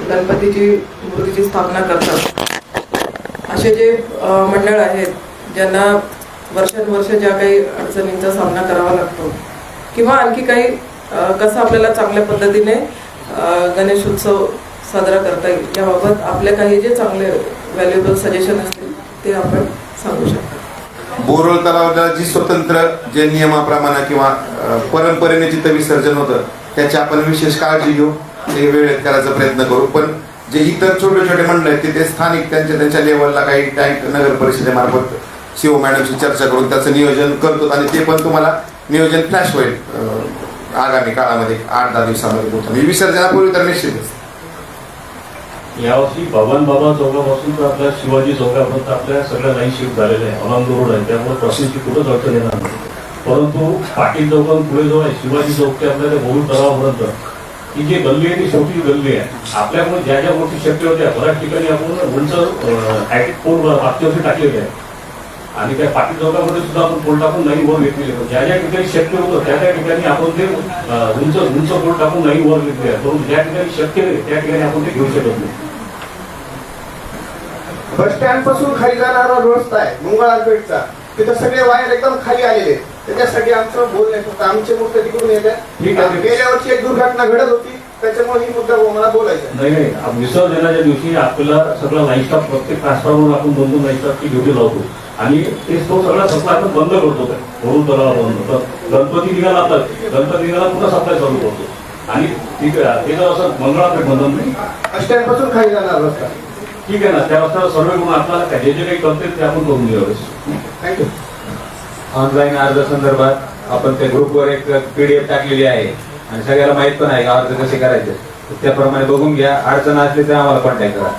गणपतीची मूर्तीची स्थापना करतात. असे जे मंडळ आहेत ज्यांना वर्षानुवर्ष ज्या काही अडचणींचा सामना करावा लागतो किंवा आणखी काही कसं आपल्याला चांगल्या पद्धतीने गणेश उत्सव साजरा करता येईल याबाबत आपल्या काही जे चांगले व्हॅल्युएबल सजेशन असतील ते आपण सांगू शकतो. बोरळ तलावाला जी स्वतंत्र जे नियमाप्रमाणे किंवा परंपरेने जिथं विसर्जन होतं त्याची आपण विशेष काळजी घेऊ, ते वेळेत करायचा प्रयत्न करू. पण जे इतर छोटे छोटे मंडळ आहेत ते स्थानिक त्यांच्या लेवलला काही टँक नगर परिषदेमार्फत सीओ मॅडमशी चर्चा करून त्याचं नियोजन करतो आणि ते पण तुम्हाला नियोजन फ्लॅश होईल आगामी काळामध्ये 8-10 दिवसामध्ये पोहोचतो. विसर्जनापूर्वी तर निश्चितच. यावर्षी भगवान बाबा चौकापासून तर आपल्या शिवाजी चौकापर्यंत आपल्या सगळ्या लाईन शिफ्ट झालेल्या आहे. अलंग रोड आहे, त्यामुळे प्रसिद्धी कुठंच अडचण येणार नाही. परंतु पाटील चौकातून पुढे जो आहे शिवाजी चौक ते आपल्याला बहुल तलावापर्यंत ही जी गल्ली आहे ती छोटी गल्ली आहे. आपल्याकडून ज्या ज्या गोष्टी शक्य होत्या बऱ्याच ठिकाणी आपण उंच पोल मागच्या वर्षी टाकलेले आहे आणि त्या पाटील चौकामध्ये सुद्धा आपण पोल टाकून नाही वर घेतलेले. ज्या ज्या ठिकाणी शक्य होतं त्या त्या ठिकाणी आपण ते उंच पोल टाकून नाही वर घेतले आहे. परंतु ज्या ठिकाणी शक्य नाही त्या ठिकाणी आपण ते घेऊ शकत नाही. बस स्टँड पासून खाली जाणारा रस्ता आहे मंगळारपेठचा, तिथं सगळे वायर एकदम खाली आलेले. त्याच्यासाठी आमचं बोलणं होतं, आमचे मुद्दे तिकडून येत्या. गेल्या वर्षी एक दुर्घटना घडत होती, त्याच्यामुळे ही मुद्दा मला बोलायचा नाही. विसर्जनाच्या दिवशी आपल्याला सगळा लाईन स्टाफ प्रत्येक ट्रान्सफॉर्मर आपण 2-2 लाईन स्टाफची ड्युटी लावतो आणि ते तो सगळा सप्लाय आपण बंद करतो. वरून तलावा बंद गणपती निघाला आता गणपती निघाला पुन्हा सप्लाय चालू करतो आणि ठीक आहे. ते जर असं मंगळापेठ बंधन नाही बस स्टँड पासून खाली जाणार रस्ता ठीक आहे ना. त्या रस्त्याला सर्वे करून आपल्याला जे जे काही करते ते आपण करून घ्यावे. थँक्यू. ऑनलाईन अर्ज संदर्भात आपण त्या ग्रुपवर एक PDF टाकलेली आहे आणि सगळ्याला माहित पण आहे अर्ज कसे करायचे, त्याप्रमाणे बघून घ्या. अडचण असली तर आम्हाला कॉन्टॅक्ट करा.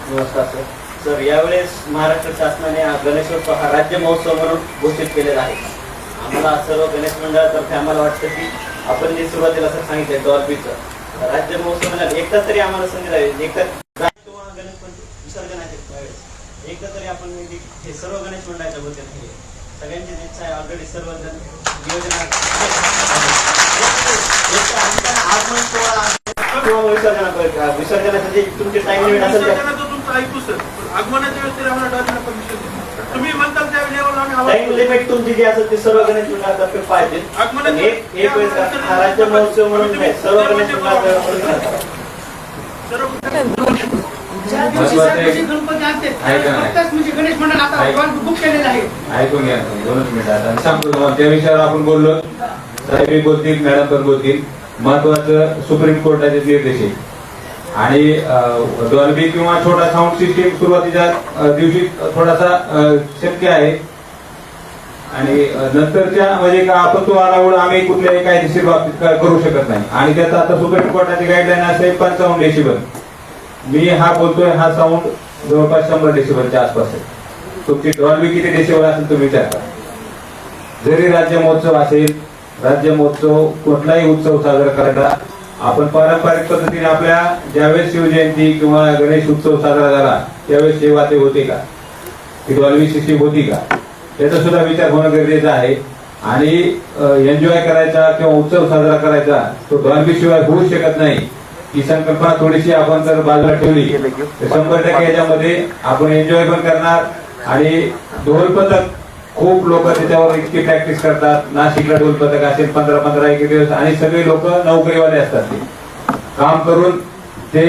नमस्कार सर. यावेळेस महाराष्ट्र शासनाने गणेशोत्सव हा राज्य महोत्सव म्हणून घोषित केलेला आहे. आम्हाला सर्व गणेश मंडळातर्फे आम्हाला वाटतं की आपण जे सुरुवातीला असं सांगितलं डॉल्बीचं राज्य महोत्सव म्हणजे एकदा तरी आम्हाला संधी लागेल. एकदा गणेश विसर्जन आहे त्यावेळेस एकदा तरी आपण हे सर्व गणेश मंडळाच्या वतीने सगळ्यांची इच्छा आहे. ऑलरेडी सर्वजण नियोजन आगमन सोहळा किंवा विसर्जनाचं जे तुमचे टाइम लिमिट असेल टाइम लिमिट तुमची जी असेल ते सर्व गणेश मंडळातर्फे पाहिजे. एक वेळेस हा राज्य महोत्सव म्हणून नाही, सर्व गणेश मंडळातर्फे ऐकून घ्या 2 मिनिटात सांगतो तुम्हाला. त्या विषयावर आपण बोललो, साहेब बोलतील, मॅडम पण बोलतील. महत्वाचं सुप्रीम कोर्टाचे निर्देश आहे आणि डॉल्बी किंवा छोटा साऊंड सिस्टीम सुरुवातीच्या दिवशी थोडासा शक्य आहे आणि नंतरच्या म्हणजे का आपण तो अलाउड आम्ही कुठल्याही कायदेशीर बाबतीत करू शकत नाही. आणि त्याचा आता सुप्रीम कोर्टाची गाईडलाईन असेल 55 डेसिबल. मी हा बोलतोय हा साऊंड जवळपास 100 डेसिबलच्या आसपास आहे. तुमची डॉल्बी किती डेसिबल असेल तुम्ही विचार करा. जरी राज्य महोत्सव असेल, राज्य महोत्सव कुठलाही उत्सव साजरा करायचा आपण पारंपरिक पद्धतीने आपल्या ज्यावेळेस शिवजयंती किंवा गणेश उत्सव साजरा झाला त्यावेळेस सेवा ते होते का, ती डॉल्बी सिस्टीम होती का, याचा सुद्धा विचार होणं गरजेचं आहे. आणि एन्जॉय करायचा किंवा उत्सव साजरा करायचा तो डॉल्बी शिवाय होऊ शकत नाही. ही संकल्पना थोडीशी आपण जर बाजूला ठेवली तर 100% याच्यामध्ये आपण एन्जॉय पण करणार. आणि ढोल पथक खूप लोक त्याच्यावर इतकी प्रॅक्टिस करतात. नाशिकला ढोल पथक असेल 15-15 एक दिवस आणि सगळे लोक नोकरीवाले असतात. ते काम करून ते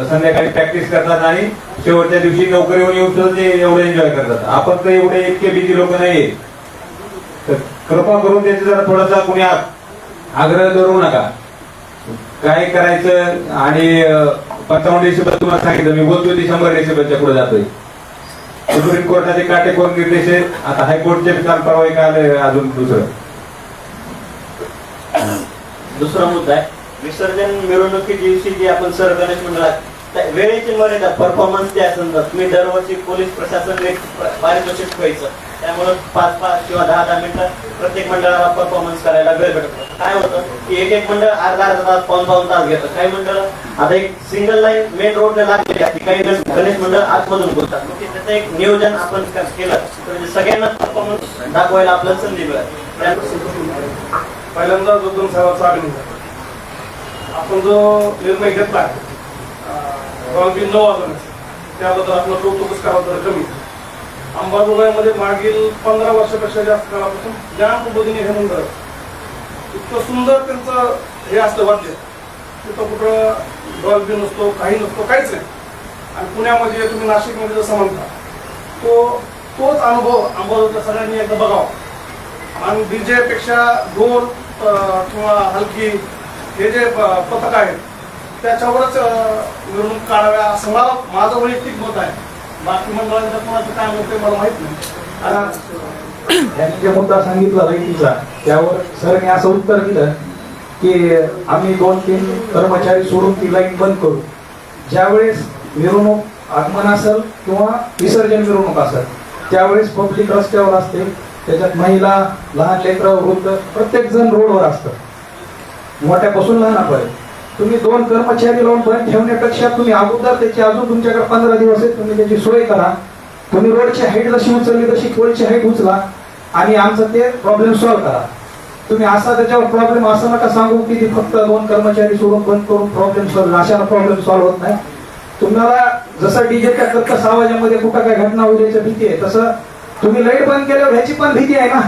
संध्याकाळी प्रॅक्टिस करतात आणि शेवटच्या दिवशी नोकरीवर येऊन ते एवढे एन्जॉय करतात. आपण तर एवढे इतके बिझी लोक नाहीये. तर कृपा करून त्याचा जरा थोडासा कुणी आग्रह धरू नका. काय करायचं आणि 55 डेसिबल तुम्हाला सांगितलं, मी बोलतोय ती 100 डेसिबलच्या पुढे जातोय. सुप्रीम कोर्टाचे काटेकोर निर्देश आहेत. आता हायकोर्टचे काल परवा एक आले. अजून दुसरा मुद्दा आहे विसर्जन मिरवणुकी दिवशी जे आपण सर्व गणेश मंडळात वेळेची मर्यादा परफॉर्मन्स द्या समजा तुम्ही दरवर्षी पोलीस प्रशासन पारितोषिक व्हायचं, त्यामुळे 5-5 किंवा 10-10 मिनिटं प्रत्येक मंडळाला परफॉर्मन्स करायला वेळ भेटतो. काय होतं की एक मंडळ अर्धा तास 5-5 तास घेतं. काही मंडळ आता एक सिंगल लाईन मेन रोडला लागलेली असते, काही गणेश मंडळ आतमधून बोलतात. मग त्याचं एक नियोजन आपण केलं तर सगळ्यांना परफॉर्मन्स दाखवायला आपल्याला संधी मिळेल. पहिल्यांदा जो तुम सर्वांचा आपण जो निर्णय घेतला आहे रॉबिन न वाजवण्याचा, त्याबद्दल आपलं कौतुकच करावं तर कमी. अंबाजोगाईमध्ये मागील 15 वर्षापेक्षा जास्त काळापासून ज्या पद्धतीने हे मंडळ इतकं सुंदर त्यांचं हे असतं वाद्य, तिथं कुठं डॉल्बी नसतो, काही नसतो, काहीच नाही. आणि पुण्यामध्ये तुम्ही नाशिकमध्ये जसं म्हणता तोच अनुभव अंबाजोगाईच्या सगळ्यांनी एकदा बघावा. आणि डीजे पेक्षा ढोल किंवा हलकी हे जे पथक आहेत त्याच्यावरच मिरवणूक काढाव्या असं माझं वैयक्तिक मत आहे. बाकी मंडळांचं कोणाचं काय मत आहे मला माहित नाही. त्यांनी जे मुद्दा सांगितला लाईटीचा, त्यावर सरने असं उत्तर दिलं की आम्ही 2-3 कर्मचारी सोडून ती लाईट बंद करू. ज्यावेळेस मिरवणूक आगमन असेल किंवा विसर्जन मिरवणूक असेल त्यावेळेस पब्लिक रस्त्यावर असते, त्याच्यात महिला, लहान लेकरं, वृद्ध प्रत्येक जण रोडवर असतं, मोठ्यापासून लहानापर्यंत. तुम्ही 2 कर्मचारी लावून बंद ठेवण्यापेक्षा तुम्ही अगोदर त्याची अजून तुमच्याकडे 15 दिवस आहेत, तुम्ही त्याची सोय करा. तुम्ही रोडची हाईट जशी उचलली तशी पोलची हाईट उचला आणि आमचं ते प्रॉब्लेम सॉल्व्ह करा. तुम्ही असा त्याच्यावर प्रॉब्लेम असं नका सांगू की ती फक्त 2 कर्मचारी सोडून बंद करून प्रॉब्लेम सॉल्व्ह, अशाला प्रॉब्लेम सॉल्व्ह होत नाही. तुम्हाला जसं डीजेच्या कर्कश आवाजामध्ये कुठं काय घटना होण्याची भीती आहे, तसं तुम्ही लाईट बंद केल्यावर ह्याची पण भीती आहे ना.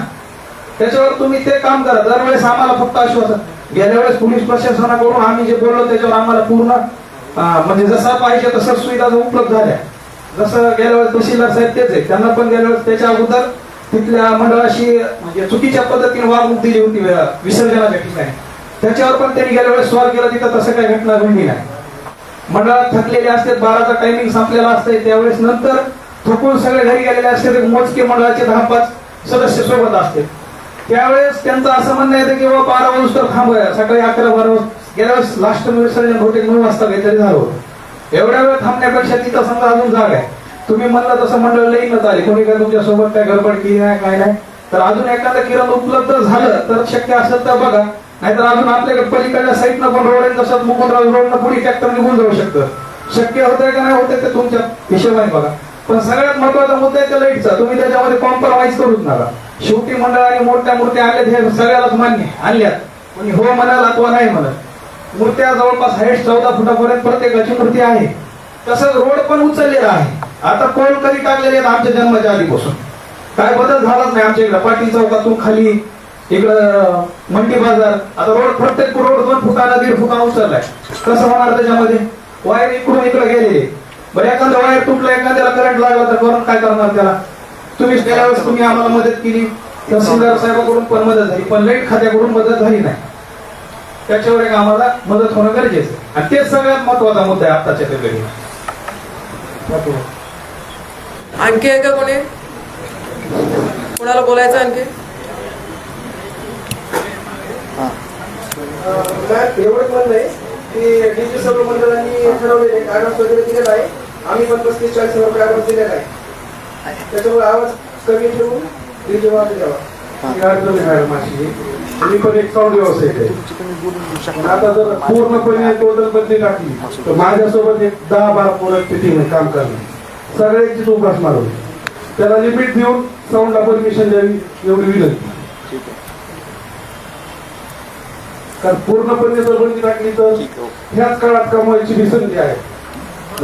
त्याच्यावर तुम्ही ते काम करा. दरवेळेस आम्हाला फक्त आश्वासन, गेल्या वेळेस पोलीस प्रशासनाकडून आम्ही जे बोललो त्याच्यावर आम्हाला पूर्ण म्हणजे जसं पाहिजे तसं सुविधा उपलब्ध झाल्या. जसं गेल्या वेळेस तहसीलदार साहेब तेच आहे, त्यांना पण गेल्या वेळेस त्याच्या अगोदर तिथल्या मंडळाशी म्हणजे चुकीच्या पद्धतीने वागणूक दिली होती विसर्जनाच्या ठिकाणी. त्याच्यावर पण त्यांनी गेल्या वेळेस सॉल्व्ह केला, तिथं तसं काही घटना घडली नाही. मंडळात थकलेले असते, 12चा टायमिंग संपलेला असते, त्यावेळेस नंतर थकून सगळे घरी गेलेले असते, मोजके मंडळाचे 10-5 सदस्य सोबत असते. त्यावेळेस त्यांचं असं म्हणणं येतं की बाबा 12 वाजता थांबूया, सकाळी 11-12 गेल्या वेळेस लास्ट विसर्जन बहुतेक 9 वाजता काहीतरी झालं होतं. एवढ्या वेळ थांबण्यापेक्षा तिथं समजा अजून जागा आहे, तुम्ही म्हणलं तसं मंडळ लईनच आले, कोणी काय तुमच्या सोबत काय गडबड केली नाही, काय नाही, तर अजून एखादं किरण उपलब्ध झालं तर शक्य असेल तर बघा. नाहीतर अजून आपल्याकडे पलीकडल्या साईडनं पण रोड आहे, तसंच मुकुंदराज रोडनं पुढे ट्रॅक्टर निघून जाऊ शकतं. शक्य होतंय का नाही होतंय ते तुमच्या हिशोबाने बघा. पण सगळ्यात महत्वाचा मुद्दा आहे त्या लाईटचा, तुम्ही त्याच्यामध्ये कॉम्प्रोमाइज करूच नका. शेवटी मंडळाने मोठ्या मूर्त्या आणल्यात हे सगळ्यालाच मान्य आणल्यात, कोणी हो म्हणाल अथवा नाही म्हणत. मूर्त्या जवळपास हाईट 14 फुटापर्यंत प्रत्येकाची मूर्ती आहे. तसंच रोड पण उचललेला आहे. आता पोल कधी टाकलेले आहेत आमच्या जन्माच्या आधीपासून, काय बदल झालाच नाही आमच्या इकडे. पाटील चौकातून खाली इकडं मंडी बाजार, आता रोड प्रत्येक रोड 2 फुटाला 1.5 फुटाला उचललाय. कसं होणार त्याच्यामध्ये? वायर इकडून इकडे गेलेले. बरं एखादा वायर तुटला, एखाद्याला करंट लागला तर करून काय करणार त्याला? तुम्ही त्यावेळेस तुम्ही आम्हाला मदत केली, तहसीलदार साहेबांकडून पण मदत झाली, पण लाईट खात्याकडून मदत झाली नाही. त्याच्यावर एक आम्हाला मदत होणं गरजेचं आहे आणि तेच सगळ्यात महत्वाचा मुद्दा आहे आताच्या घडी. आणखी आहे का कोणी? कोणाला बोलायचं आणखी? एवढंच म्हणणं आहे की डीजे सर्व मंडळांनी ठरवलेले ऍडव्हान्स वगैरे दिलेला आहे. आम्ही पण 35-40 हजार रुपये ऍडव्हान्स दिलेला आहे. त्याच्यामुळे आवाज कमी ठेवून डीजे वाजू द्यावा. मी पण एक साऊंड व्यवस्थित आहे. आता जर पूर्णपणे टोटल बदली टाकली तर माझ्यासोबत एक 10-12 पोरं टीम काम करणार, सगळ्यांची चौकस मारवली. त्याला लिमिट देऊन साऊंडला परमिशन द्यावी एवढी विनंती. कारण पूर्णपणे जर बंदी टाकली तर ह्याच काळात कमवायची ही संधी आहे.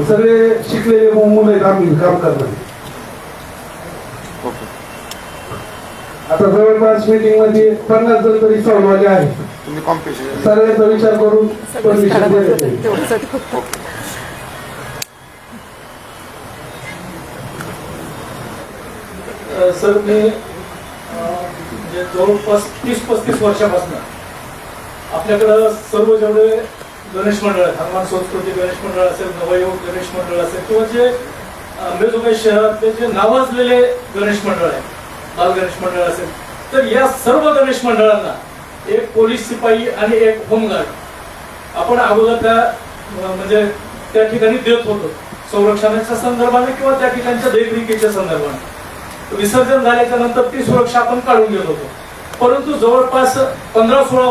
सगळे शिकलेले मुलं आहेत आम्ही काम करणार. आता जवळपास मीटिंग मध्ये 50 जण तरी साऊंडवाले आहेत. सगळ्यांचा विचार करून परमिशन द्यायला. सर मी जवळपास 30-35 वर्षापासून आपल्याकडं सर्व जेवढे गणेश मंडळ आहेत, हनुमान संस्कृती गणेश मंडळ असेल, नवयुवक गणेश मंडळ असेल किंवा जे अंबेजोगाई शहरातले जे नावाजलेले गणेश मंडळ आहेत, बाल गणेश मंडळ असेल, तर या सर्व गणेश मंडळांना एक पोलीस शिपाई आणि एक होमगार्ड आपण अगोदर त्या म्हणजे त्या ठिकाणी देत होतो, संरक्षणाच्या संदर्भाने किंवा त्या ठिकाणच्या देखरेखीच्या संदर्भाने. विसर्जन झाल्याच्या नंतर ती सुरक्षा आपण काढून घेत होतो. परंतु जवळपास 15-16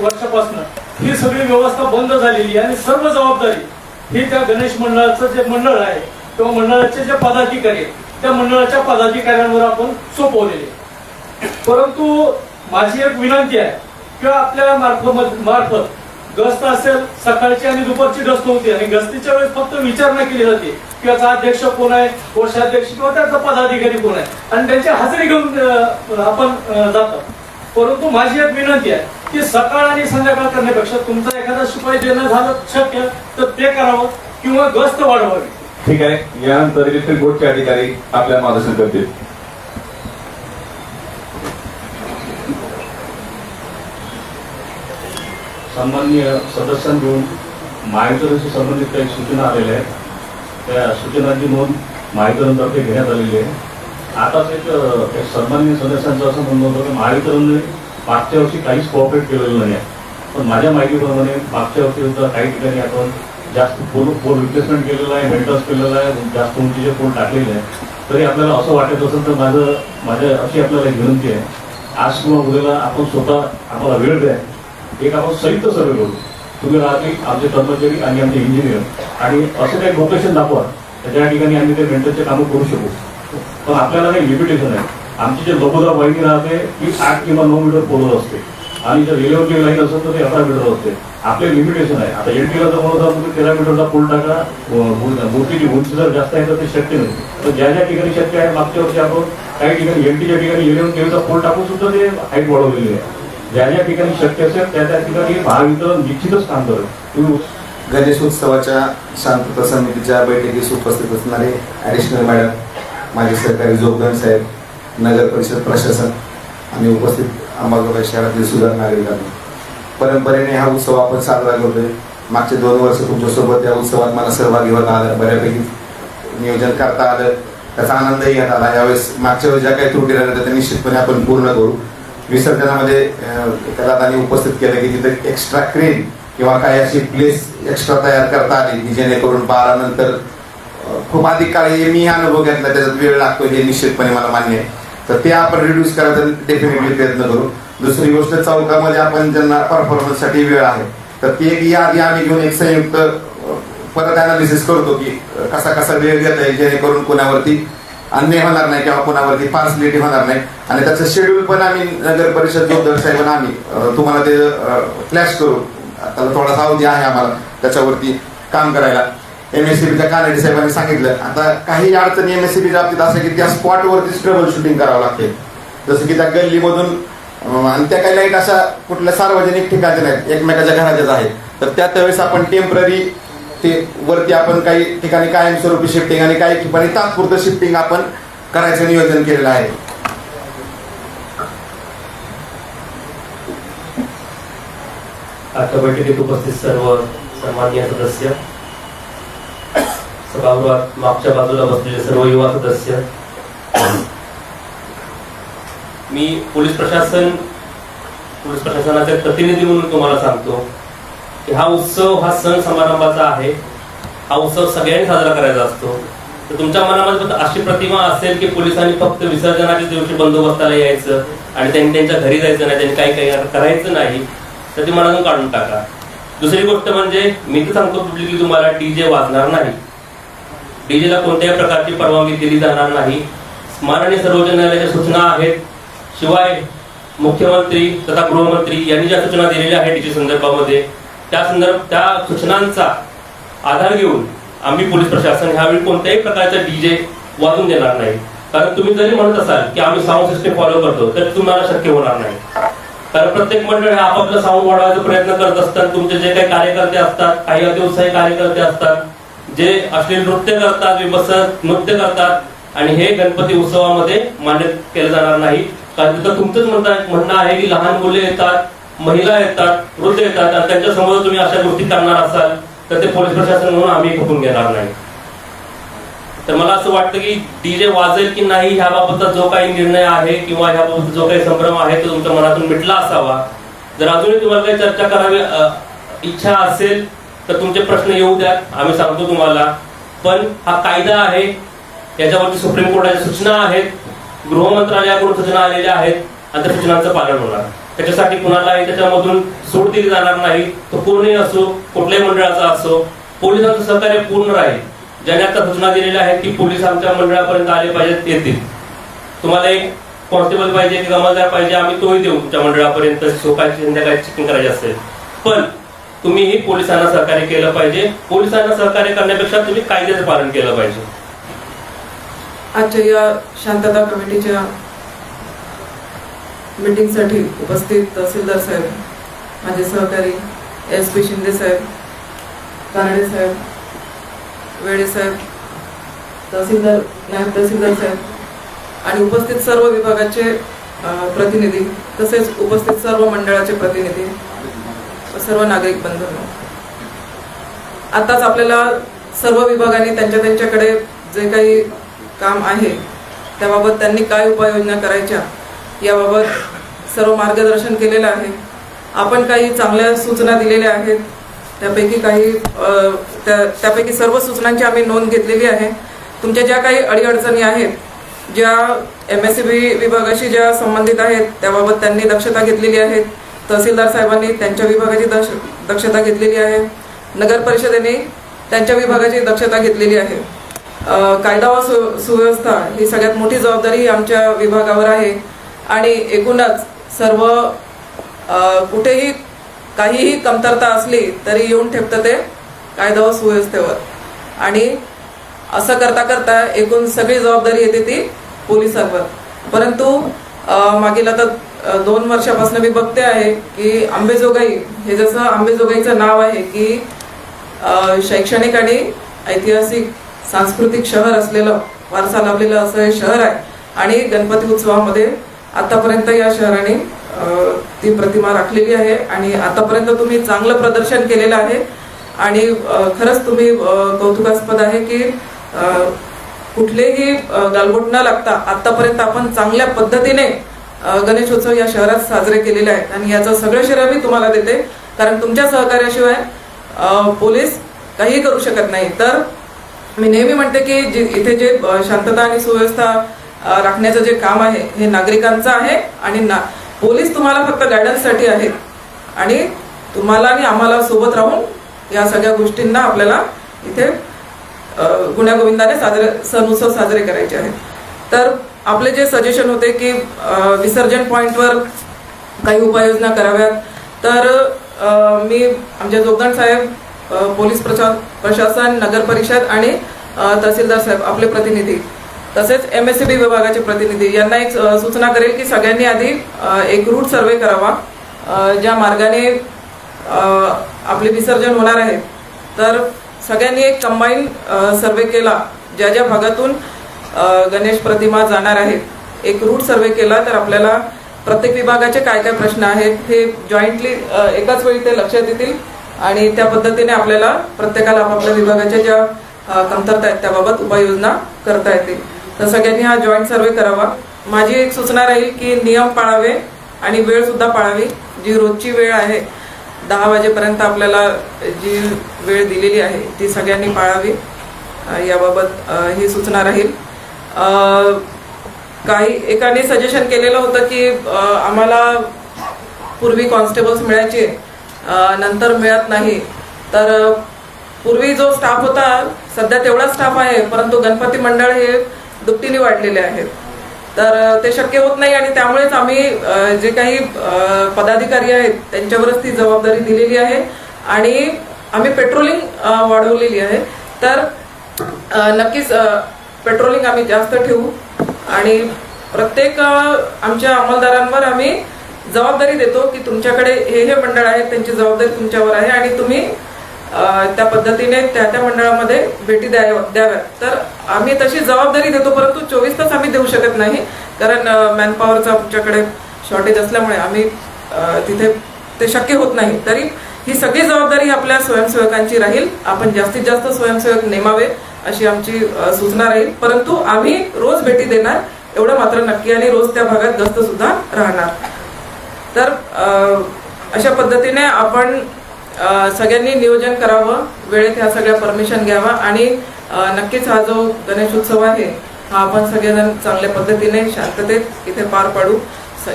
वर्षापासून ही सगळी व्यवस्था बंद झालेली आहे आणि सर्व जबाबदारी ही त्या गणेश मंडळाचं जे मंडळ आहे किंवा मंडळाचे जे पदाधिकारी आहेत त्या मंडळाच्या पदाधिकाऱ्यांवर आपण सोपवलेले. परंतु माझी एक विनंती आहे किंवा आपल्या मार्फत गस्त असेल सकाळची आणि दुपारची गस्त होती आणि गस्तीच्या वेळेस फक्त विचारणा केली जाते की याचा अध्यक्ष कोण आहे, कोषाध्यक्ष किंवा त्याचा पदाधिकारी कोण आहे आणि त्यांची हजेरी घेऊन आपण जातो. परंतु माझी एक विनंती आहे की सकाळ आणि संध्याकाळ करण्यापेक्षा तुमचा एखादा शिपाई देणं झालं शक्य तर ते करावं किंवा गस्त वाढवावी. ठीक आहे, यानंतर इलेक्ट्रिक बोर्डचे अधिकारी आपल्या मार्गदर्शन करतील. सन्माननीय सदस्यांकडून महावितरणशी संबंधित काही सूचना आलेल्या आहेत. त्या सूचनांची नोंद महावितरणतर्फे घेण्यात आलेली आहे. आताच एक सन्माननीय सदस्यांचं असं म्हणणं होतं की महावितरणने मागच्या वर्षी काहीच कोऑपरेट केलेलं नाही आहे. पण माझ्या माहितीप्रमाणे मागच्या वर्षी सुद्धा काही ठिकाणी आपण जास्त पोल रिप्लेसमेंट केलेलं आहे, मेंटेनन्स केलेलं आहे, जास्त उंचीचे पोल टाकलेले आहे. तरी आपल्याला असं वाटत असेल तर माझ्या अशी आपल्याला एक विनंती आहे, आज किंवा उद्याला आपण स्वतः आम्हाला वेळ द्या, एक आपण संयुक्त सर्वे करू. तुम्ही राहतील, आमचे कर्मचारी आणि आमचे इंजिनियर, आणि असं काही लोकेशन दाखवा ज्या ठिकाणी आम्ही ते मेंटेनचे कामं करू शकू. पण आपल्याला काही लिमिटेशन आहे. आमची जे लघुदा वाहिनी राहते ती 8 किंवा 9 मीटर पोलवर असते आणि जर रेल्वेवरची लाईन असेल तर ते 11 मीटर असते. आपले लिमिटेशन आहे. आता एनटीला जर म्हणत तुम्ही 13 मीटरचा पूल टाका, मूर्तीची उंची जर जास्त आहे तर ते शक्य नाही. तर ज्या ज्या ठिकाणी शक्य आहे, मागच्या वर्षी आपण काही ठिकाणी एनटीच्या ठिकाणी 11 केवीचा पूल टाकून सुद्धा ते हाईट वाढवलेली आहे. ज्या ज्या ठिकाणी शक्य असेल त्या त्या ठिकाणी महावितरण निश्चितच काम करेल. गणेश उत्सवाच्या शांतता समितीच्या बैठकीस उपस्थित असणारे ॲडिशनल मॅडम, माझे सहकारी जोगदन साहेब, नगर परिषद प्रशासन आणि उपस्थित अंबाजोगाई शहरातील सुधार नागरिकांनी, परंपरेने हा उत्सव आपण साजरा करतोय. मागचे 2 वर्ष तुमच्यासोबत या उत्सवात मला सहभागी होता आलं, बऱ्यापैकी नियोजन करता आलं, त्याचा आनंदही घेत आला. यावेळेस मागच्या वेळेस ज्या काही त्रुटी राहिल्या त्या निश्चितपणे आपण पूर्ण करू. विसर्जनामध्ये एका दादांनी उपस्थित केलं की तिथे एक्स्ट्रा क्रेन किंवा काही अशी प्लेस एक्स्ट्रा तयार करता आली की जेणेकरून 12 नंतर खूप अधिक काळ, मी हा अनुभव घेतला, त्याच्यात वेळ लागतो हे निश्चितपणे मला मान्य आहे. तर ते आपण रिड्यूस करायचा डेफिनेटली प्रयत्न करू. दुसरी गोष्ट, चौकामध्ये आपण ज्यांना परफॉर्मन्ससाठी वेळ आहे तर ती एक यादी आम्ही घेऊन एक संयुक्त परत अनालिसिस करतो की कसा कसा वेळ घेता येईल जेणेकरून कुणावरती अन्याय होणार नाही किंवा कोणावरती फार्सलिटी होणार नाही. आणि त्याचं शेड्यूल पण आम्ही नगर परिषद जोगदर साहेबांना आम्ही तुम्हाला ते फ्लॅश करू. त्याला थोडासा अवधी आहे आम्हाला त्याच्यावरती काम करायला. MSCBच्या कानडे साहेबांनी सांगितलं, आता काही अडचणी MSCBच्या बाबतीत असं की त्या स्पॉटवरतीच ट्रबल शूटिंग करावं लागते. जसं की त्या गल्लीमधून आणि त्या काही लाईट अशा कुठल्या सार्वजनिक ठिकाणच्या नाहीत, एकमेकाच्या घराच्याच आहेत. तर त्यावेळेस आपण टेम्पररी ते वरती आपण काही ठिकाणी कायमस्वरूपी शिफ्टिंग आणि काही ठिकाणी तात्पुरतं शिफ्टिंग आपण करायचं नियोजन केलेलं आहे. आजच्या बैठकीत उपस्थित सर्व सन्माननीय सदस्य, सभागृहात मागच्या बाजूला बसलेले सर्व युवा सदस्य, मी पोलीस प्रशासनाचे प्रतिनिधी म्हणून तुम्हाला सांगतो की हा उत्सव हा सण समारंभाचा आहे. हा उत्सव सगळ्यांनी साजरा करायचा असतो. तर तुमच्या मनामध्ये फक्त अशी प्रतिमा असेल की पोलिसांनी फक्त विसर्जनाच्या दिवशी बंदोबस्ताला यायचं आणि त्यांनी त्यांच्या घरी जायचं नाही, त्यांनी काही करायचं नाही, तर ती मनातून काढून टाका. दुसरी गोष्ट म्हणजे मी तर सांगतो की तुम्हाला डीजे वाजणार नाही. डीजेला कोणत्याही प्रकारची परवानगी दिली जाणार नाही. माननीय सर्वोच्च न्यायालयाच्या सूचना आहेत. शिवाय मुख्यमंत्री तथा गृहमंत्री यांनी ज्या सूचना दिलेल्या आहेत डीजे संदर्भामध्ये, त्या सूचनांचा आधार घेऊन आम्ही पोलीस प्रशासन ह्यावेळी कोणत्याही प्रकारचा डीजे वाजून देणार नाही. कारण तुम्ही जरी म्हणत असाल की आम्ही साऊंड सिस्टीम फॉलो करतो तर तुम्हाला शक्य होणार नाही. कारण प्रत्येक मंडळ हे आपापलं साऊंड वाढवायचा प्रयत्न करत असतात. तुमचे जे काही कार्यकर्ते असतात, काही अतिउत्साही कार्यकर्ते असतात जे अश्लील नृत्य करतात, विभत्स नृत्य करतात आणि हे गणपती उत्सवामध्ये मान्य केलं जाणार नाही. कारण तिथं तुमचंच म्हणणं आहे की लहान मुले येतात, महिला येतात, वृद्ध येतात आणि त्यांच्या समोर तुम्ही अशा गोष्टी करणार असाल तर ते पोलीस प्रशासन म्हणून आम्ही खपून घेणार नाही. तर मला असं वाटतं की डीजे वाजेल की नाही ह्याबाबतचा जो काही निर्णय आहे किंवा ह्याबाबत जो काही संभ्रम आहे तो तुमच्या मनातून मिटला असावा. जर अजूनही तुम्हाला काही चर्चा करावी इच्छा असेल तर तुमचे प्रश्न येऊ द्या, आम्ही सांगतो तुम्हाला. पण हा कायदा आहे, याच्यावरती सुप्रीम कोर्टाच्या सूचना आहेत, गृह मंत्रालयाकडून सूचना आलेल्या आहेत आणि त्या सूचनांचं पालन होणार. त्याच्यासाठी कुणालाही त्याच्यामधून सूट दिली जाणार नाही. तो कोणीही असो, कुठल्याही मंडळाचा असो, पोलिसांचं सहकार्य पूर्ण राहील. ज्याने आता सूचना दिलेल्या आहेत की पोलीस आमच्या मंडळापर्यंत आले पाहिजेत, येतील. तुम्हाला एक कॉन्स्टेबल पाहिजे, एक अंमलदार पाहिजे, आम्ही तोही देऊ तुमच्या मंडळापर्यंत सकाळची संध्याकाळी चेकिंग करायची असेल. पण तुम्हीही पोलिसांना सहकार्य केलं पाहिजे. पोलिसांना सहकार्य करण्यापेक्षा तुम्ही कायद्याचं पालन केलं पाहिजे. आजच्या या शांतता कमिटीच्या मीटिंगसाठी उपस्थित तहसीलदार साहेब, माझे सहकारी SP शिंदे साहेब, कानडे साहेब, वेडे साहेब, तहसीलदार, नायब तहसीलदार साहेब आणि उपस्थित सर्व विभागाचे प्रतिनिधी, तसेच उपस्थित सर्व मंडळाचे प्रतिनिधी, सर्व नागरिक बंधूंनो, आताच आपल्याला सर्व विभागांनी त्यांच्याकडे जे काही काम आहे त्याबाबत त्यांनी काय उपाययोजना करायच्या याबाबत सर्व मार्गदर्शन केलेलं आहे. आपण काही चांगल्या सूचना दिलेल्या आहेत, त्यापैकी सर्व सूचनांची आम्ही नोंद घेतलेली आहे. तुमच्या ज्या काही अडीअडचणी आहेत, ज्या MSCB विभागाशी ज्या संबंधित आहेत त्याबाबत त्यांनी दक्षता घेतलेली आहे. तहसीलदार साहेबांनी त्यांच्या विभागाची दक्षता घेतलेली आहे. नगर परिषदेने त्यांच्या विभागाची दक्षता घेतलेली आहे. कायदा व सुव्यवस्था ही सगळ्यात मोठी जबाबदारी आमच्या विभागावर आहे आणि एकूणच सर्व कुठेही काहीही कमतरता असली तरी येऊन ठेपतं ते कायदा व सुव्यवस्थेवर आणि असं करता करता एकूण सगळी जबाबदारी येते ती पोलिसांवर. परंतु मागील आता 2 वर्षापासून मी बघते आहे की अंबेजोगाई हे जसं अंबेजोगाईचं नाव आहे की शैक्षणिक आणि ऐतिहासिक सांस्कृतिक शहर असलेलं, वारसा लाभलेलं असं हे शहर आहे आणि गणपती उत्सवामध्ये आतापर्यंत या शहराने ती प्रतिमा राखलेली आहे आणि आतापर्यंत तुम्ही चांगलं प्रदर्शन केलेलं आहे आणि खरंच तुम्ही कौतुकास्पद आहे की कुठलेही गालबोट न लागता आतापर्यंत आपण चांगल्या पद्धतीने गणेशोत्सव या शहरात साजरे केलेले आहेत आणि याचं सगळं श्रेय मी तुम्हाला देते, कारण तुमच्या सहकार्याशिवाय पोलीस काही करू शकत नाही. तर मी नेहमी म्हणते की इथे जे शांतता आणि सुव्यवस्था राखण्याचं जे काम आहे हे नागरिकांचं आहे आणि पोलीस तुम्हाला फक्त गायडन्ससाठी आहेत आणि तुम्हाला आणि आम्हाला सोबत राहून या सगळ्या गोष्टींना आपल्याला इथे गुण्यागोविंदाने सण उत्सव साजरे करायचे आहेत. तर आपले जे सजेशन होते की विसर्जन पॉइंटवर काही उपाययोजना कराव्यात, तर मी आमचे जोगदंड साहेब, पोलीस प्रशासन, नगर परिषद आणि तहसीलदार साहेब आपले प्रतिनिधी, तसेच MSCB विभागाचे प्रतिनिधी यांना एक सूचना करेल की सगळ्यांनी आधी एक रूट सर्वे करावा ज्या मार्गाने आपले विसर्जन होणार आहे. तर सगळ्यांनी एक कंबाईन सर्वे केला, ज्या ज्या भागातून गणेश प्रतिमा जाणार आहेत, एक रूट सर्वे केला तर आपल्याला प्रत्येक विभागाचे काय काय प्रश्न आहेत हे जॉईंटली एकाच वेळी ते लक्षात येतील आणि त्या पद्धतीने आपल्याला प्रत्येकाला आपापल्या विभागाच्या ज्या कमतरता आहेत त्याबाबत उपाययोजना करता येतील. तर सगळ्यांनी हा जॉईंट सर्वे करावा. माझी एक सूचना राहील की नियम पाळावे आणि वेळ सुद्धा पाळावी. जी रोजची वेळ आहे 10 वाजेपर्यंत आपल्याला जी वेळ दिलेली आहे ती सगळ्यांनी पाळावी, याबाबत ही सूचना राहील. काही एकाने सजेशन केलेलं होतं की आम्हाला पूर्वी कॉन्स्टेबल्स मिळायचे, नंतर मिळत नाही. तर पूर्वी जो स्टाफ होता सध्या तेवढा स्टाफ आहे, परंतु गणपती मंडळ हे दुपटीने वाढलेले आहेत, तर ते शक्य होत नाही आणि त्यामुळेच आम्ही जे काही पदाधिकारी आहेत त्यांच्यावरच ती जबाबदारी दिलेली आहे आणि आम्ही पेट्रोलिंग वाढवलेली आहे. तर नक्कीच पेट्रोलिंग आम्ही जास्त ठेवू आणि प्रत्येक आमच्या अंमलदारांवर आम्ही जबाबदारी देतो की तुमच्याकडे हे मंडळ आहेत, त्यांची जबाबदारी तुमच्यावर आहे आणि तुम्ही त्या पद्धतीने त्या मंडळामध्ये भेटी द्याव्या. तर आम्ही तशी जबाबदारी देतो, परंतु 24 तास आम्ही देऊ शकत नाही, कारण मॅनपॉवरचा आमच्याकडे शॉर्टेज असल्यामुळे आम्ही तिथे ते शक्य होत नाही. तरी ही सगळी जबाबदारी आपल्या स्वयंसेवकांची राहील. आपण जास्तीत जास्त स्वयंसेवक नेमावे अशी आमची सूचना राहील, परंतु आम्ही रोज भेटी देणार एवढं मात्र नक्की आणि रोज त्या भागात गस्त सुद्धा राहणार. तर अशा पद्धतीने आपण सगळ्यांनी नियोजन करावं, वेळेत ह्या सगळ्या परमिशन घ्यावा आणि नक्कीच हा जो गणेशोत्सव आहे हा आपण सगळेजण चांगल्या पद्धतीने शांततेत इथे पार पाडू.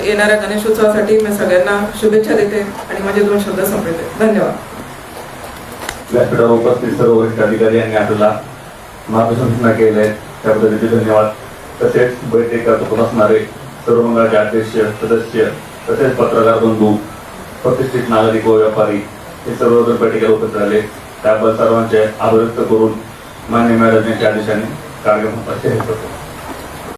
येणाऱ्या गणेशोत्सवासाठी मी सगळ्यांना शुभेच्छा देते आणि माझे 2 शब्द संपवते. धन्यवाद. व्यासपीठावर उपस्थित सर्व वरिष्ठ अधिकारी यांनी आपल्याला मार्गदर्शन केले आहे त्याबद्दल धन्यवाद. तसेच बैठकीत उपस्थित असणारे सर्व मंडळाचे अध्यक्ष, सदस्य, तसेच पत्रकार बंधू, प्रतिष्ठित नागरिक व व्यापारी हे सर्वजण बैठकीला उपस्थित झाले. त्याबद्दल सर्वांचे आभार व्यक्त करून मान्य मॅडम यांच्या आदेशाने कार्यक्रम करतो.